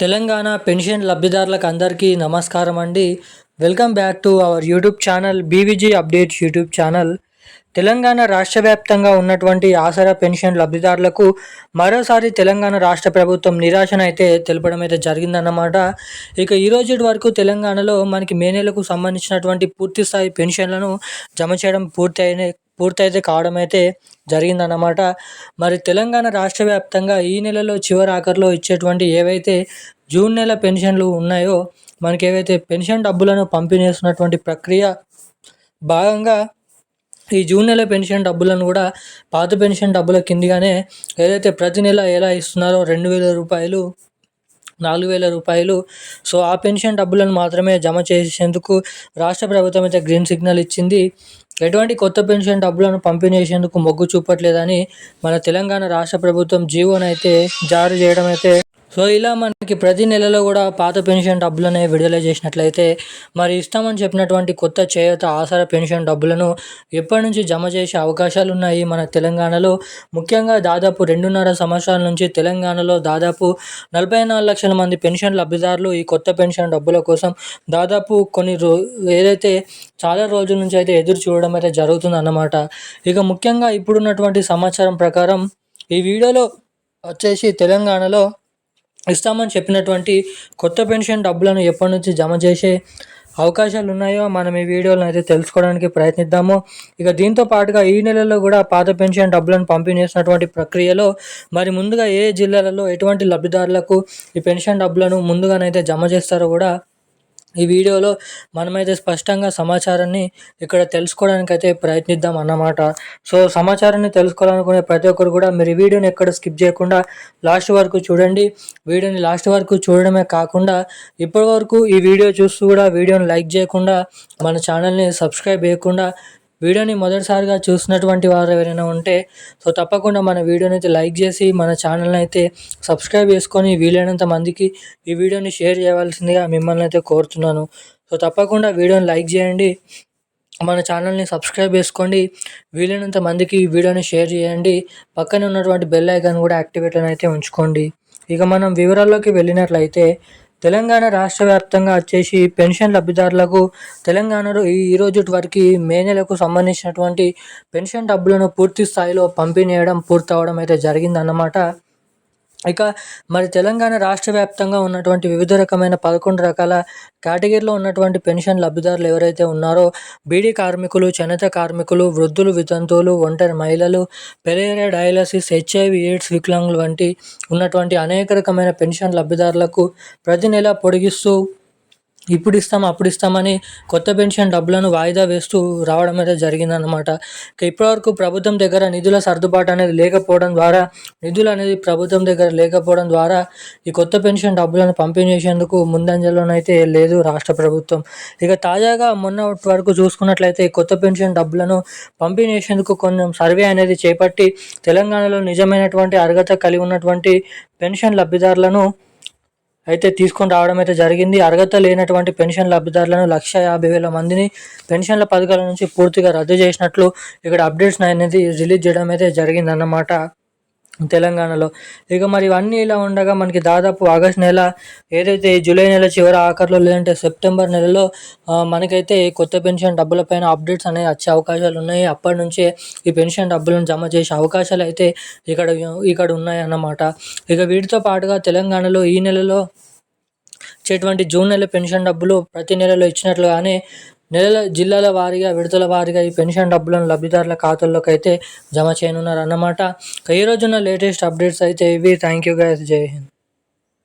Telangana pension లబ్ధిదారులకు అందరికీ నమస్కారం అండి. Welcome back to our YouTube channel BVG updates YouTube channel. Telangana రాష్ట్ర వ్యాప్తంగా ఉన్నటువంటి ఆసరా పెన్షన్ లబ్ధిదారులకు మరోసారి తెలంగాణ రాష్ట్ర ప్రభుత్వం నిరాశను అయితే తెలపడం అయితే జరిగిందన్నమాట. ఇక ఈ రోజు వరకు తెలంగాణలో మనకి మే నెలకు సంబంధించినటువంటి పూర్తి స్థాయి పెన్షన్లను జమ చేయడం పూర్తయితే కావడం అయితే జరిగిందన్నమాట. మరి తెలంగాణ రాష్ట్ర వ్యాప్తంగా ఈ నెలలో చివరి ఆఖరిలో ఇచ్చేటువంటి ఏవైతే జూన్ నెల పెన్షన్లు ఉన్నాయో, మనకి ఏవైతే పెన్షన్ డబ్బులను పంపిణీ చేస్తున్నటువంటి ప్రక్రియ భాగంగా ఈ జూన్ నెల పెన్షన్ డబ్బులను కూడా పాత పెన్షన్ డబ్బుల కిందిగానే ఏదైతే ప్రతి నెల ఎలా ఇస్తున్నారో 2,000 రూపాయలు, 4,000 రూపాయలు, సో ఆ పెన్షన్ డబ్బులను మాత్రమే జమ చేసేందుకు రాష్ట్ర ప్రభుత్వం అయితే గ్రీన్ సిగ్నల్ ఇచ్చింది. ఎటువంటి కొత్త పెన్షన్ డబ్బులను పంపిణీ చేసేందుకు మొగ్గు చూపట్లేదని మన తెలంగాణ రాష్ట్ర ప్రభుత్వం జీవోనైతే జారీ చేయడం అయితే, సో ఇలా మనకి ప్రతి నెలలో కూడా పాత పెన్షన్ డబ్బులనే విడుదల చేసినట్లయితే మరి ఇస్తామని చెప్పినటువంటి కొత్త చేయూత ఆసరా పెన్షన్ డబ్బులను ఎప్పటి నుంచి జమ చేసే అవకాశాలు ఉన్నాయి మన తెలంగాణలో. ముఖ్యంగా దాదాపు 2.5 సంవత్సరాల నుంచి తెలంగాణలో దాదాపు 44 లక్షల మంది పెన్షన్ లబ్ధిదారులు ఈ కొత్త పెన్షన్ డబ్బుల కోసం దాదాపు ఏదైతే చాలా రోజుల నుంచి అయితే ఎదురు చూడడం అయితే జరుగుతుంది అన్నమాట. ఇక ముఖ్యంగా ఇప్పుడున్నటువంటి సమాచారం ప్రకారం ఈ వీడియోలో వచ్చేసి తెలంగాణలో ఇస్తామని చెప్పినటువంటి కొత్త పెన్షన్ డబ్బులను ఎప్పటి నుంచి జమ చేసే అవకాశాలు ఉన్నాయో మనం ఈ వీడియోలో అయితే తెలుసుకోవడానికి ప్రయత్నిద్దాము. ఇక దీంతో పాటుగా ఈ నెలలో కూడా పాత పెన్షన్ డబ్బులను పంపిణీ చేసినటువంటి ప్రక్రియలో మరి ముందుగా ఏ జిల్లాలలో ఎటువంటి లబ్ధిదారులకు ఈ పెన్షన్ డబ్బులను ముందుగానైతే జమ చేస్తారో కూడా ఈ వీడియోలో మనమైతే స్పష్టంగా సమాచారాన్ని ఇక్కడ తెలుసుకోవడానికి అయితే ప్రయత్నిద్దాం అన్నమాట. సో సమాచారాన్ని తెలుసుకోవాలనుకునే ప్రతి ఒక్కరు కూడా మీరు ఈ వీడియోని ఎక్కడ స్కిప్ చేయకుండా లాస్ట్ వరకు చూడండి. వీడియోని లాస్ట్ వరకు చూడడమే కాకుండా ఇప్పటి వరకు ఈ వీడియో చూస్తూ కూడా వీడియోని లైక్ చేయకుండా మన ఛానల్ని సబ్స్క్రైబ్ చేయకుండా వీడియోని మొదటిసారిగా చూసినటువంటి వారు ఎవరైనా ఉంటే సో తప్పకుండా మన వీడియోని అయితే లైక్ చేసి మన ఛానల్ని అయితే సబ్స్క్రైబ్ చేసుకొని వీలైనంత మందికి ఈ వీడియోని షేర్ చేయవలసిందిగా మిమ్మల్ని అయితే కోరుతున్నాను. సో తప్పకుండా వీడియోని లైక్ చేయండి, మన ఛానల్ని సబ్స్క్రైబ్ చేసుకోండి, వీలైనంత మందికి ఈ వీడియోని షేర్ చేయండి, పక్కనే ఉన్నటువంటి బెల్ ఐకాన్ కూడా యాక్టివేట్ అయితే ఉంచుకోండి. ఇక మనం వివరాల్లోకి వెళ్ళినట్లయితే తెలంగాణ రాష్ట్ర వ్యాప్తంగా వచ్చేసి పెన్షన్ లబ్ధిదారులకు తెలంగాణలో ఈ రోజు వరకు మే నెలకు సంబంధించినటువంటి పెన్షన్ డబ్బులను పూర్తి స్థాయిలో పంపిణీ చేయడం పూర్తవడం అయితే జరిగిందన్నమాట. ఇక మరి తెలంగాణ రాష్ట్ర వ్యాప్తంగా ఉన్నటువంటి వివిధ రకమైన 11 రకాల కేటగిరీలో ఉన్నటువంటి పెన్షన్ లబ్ధిదారులు ఎవరైతే ఉన్నారో బీడీ కార్మికులు, చేనేత కార్మికులు, వృద్ధులు, వితంతువులు, ఒంటరి మహిళలు, పెరేరియా డయాలసిస్, HIV ఎయిడ్స్ వికలాంగులు వంటి ఉన్నటువంటి అనేక రకమైన పెన్షన్ లబ్ధిదారులకు ప్రతి నెల పొడిగిస్తూ ఇప్పుడు ఇస్తాం అప్పుడు ఇస్తామని కొత్త పెన్షన్ డబ్బులను వాయిదా వేస్తూ రావడం అయితే జరిగిందనమాట. ఇప్పటివరకు ప్రభుత్వం దగ్గర నిధుల సర్దుబాటు అనేది లేకపోవడం ద్వారా ఈ కొత్త పెన్షన్ డబ్బులను పంపిణీ చేసేందుకు ముందంజలోనైతే లేదు రాష్ట్ర ప్రభుత్వం. ఇక తాజాగా మొన్న వరకు చూసుకున్నట్లయితే ఈ కొత్త పెన్షన్ డబ్బులను పంపిణీ చేసేందుకు కొంచెం సర్వే అనేది చేపట్టి తెలంగాణలో నిజమైనటువంటి అర్హత కలిగి ఉన్నటువంటి పెన్షన్ లబ్ధిదారులను అయితే తీసుకొని రావడం అయితే జరిగింది. అర్హత లేనటువంటి పెన్షన్ లబ్ధిదారులను 150,000 మందిని పెన్షన్ల పథకాల నుంచి పూర్తిగా రద్దు చేసినట్లు ఇక్కడ అప్డేట్స్ అనేది రిలీజ్ చేయడం అయితే జరిగిందన్నమాట తెలంగాణలో. ఇక మరి ఇవన్నీ ఇలా ఉండగా మనకి దాదాపు ఆగస్ట్ నెల ఏదైతే జూలై నెల చివరి ఆఖరిలో లేదంటే సెప్టెంబర్ నెలలో మనకైతే కొత్త పెన్షన్ డబ్బులపైన అప్డేట్స్ అనేవి వచ్చే అవకాశాలు ఉన్నాయి. అప్పటి నుంచే ఈ పెన్షన్ డబ్బులను జమ చేసే అవకాశాలు అయితే ఇక్కడ ఉన్నాయి అన్నమాట. ఇక వీటితో పాటుగా తెలంగాణలో ఈ నెలలో ఇచ్చేటువంటి జూన్ నెల పెన్షన్ డబ్బులు ప్రతి నెలలో ఇచ్చినట్లుగానే జిల్లాల వారీగా విడతల వారీగా ఈ పెన్షన్ డబ్బులను లబ్ధిదారుల ఖాతాల్లోకి అయితే జమ చేయనున్నారు అన్నమాట. ఈ రోజున్న లేటెస్ట్ అప్డేట్స్ అయితే ఇవి. థ్యాంక్ యూ గైస్, జై హింద్.